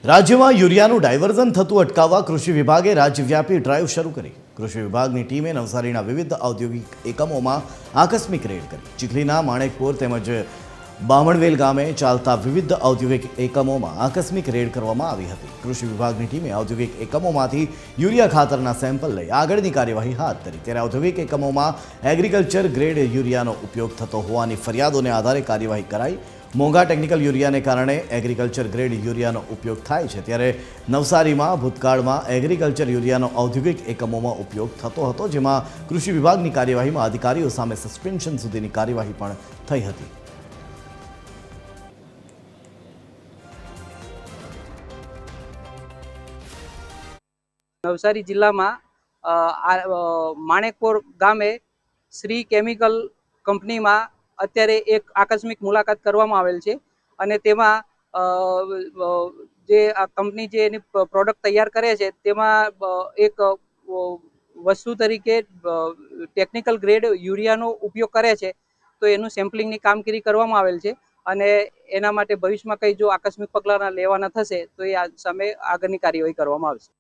રાજ્યમાં યુરિયાનું ડાયવર્ઝન થતું અટકાવવા કૃષિ વિભાગે રાજ્યવ્યાપી ડ્રાઈવ શરૂ કરી। કૃષિ વિભાગની ટીમે નવસારીના વિવિધ ઔદ્યોગિક એકમોમાં આકસ્મિક રેડ કરી। ચીખલીના માણેકપુર તેમજ બામણવેલ ગામે ચાલતા વિવિધ ઔદ્યોગિક એકમોમાં આકસ્મિક રેડ કરવામાં આવી હતી। કૃષિ વિભાગની ટીમે ઔદ્યોગિક એકમોમાંથી યુરિયા ખાતરના સેમ્પલ લઈ આગળની કાર્યવાહી હાથ ધરી। ત્યારે ઔદ્યોગિક એકમોમાં એગ્રીકલ્ચર ગ્રેડ યુરિયાનો ઉપયોગ થતો હોવાની ફરિયાદોને આધારે કાર્યવાહી કરાઈ। મોંઘા ટેકનિકલ યુરિયાને કારણે એગ્રીકલ્ચર ગ્રેડ યુરિયાનો ઉપયોગ થાય છે, ત્યારે નવસારીમાં ભૂતકાળમાં એગ્રીકલ્ચર યુરિયાનો ઔદ્યોગિક એકમોમાં ઉપયોગ થતો હતો, જેમાં કૃષિ વિભાગની કાર્યવાહીમાં અધિકારીઓ સામે સસ્પેન્શન સુધીની કાર્યવાહી પણ થઈ હતી। નવસારી જિલ્લામાં માણેકપુર ગામે શ્રી કેમિકલ કંપનીમાં અત્યારે એક આકસ્મિક મુલાકાત કરવામાં આવેલ છે અને તેમાં જે આ કંપની જે એની પ્રોડક્ટ તૈયાર કરે છે તેમાં એક વસ્તુ તરીકે ટેકનિકલ ગ્રેડ યુરિયાનો ઉપયોગ કરે છે, તો એનું સેમ્પલિંગની કામગીરી કરવામાં આવેલ છે અને એના માટે ભવિષ્યમાં કંઈ જો આકસ્મિક પગલાં લેવાના થશે તો એ સામે આગળની કાર્યવાહી કરવામાં આવશે।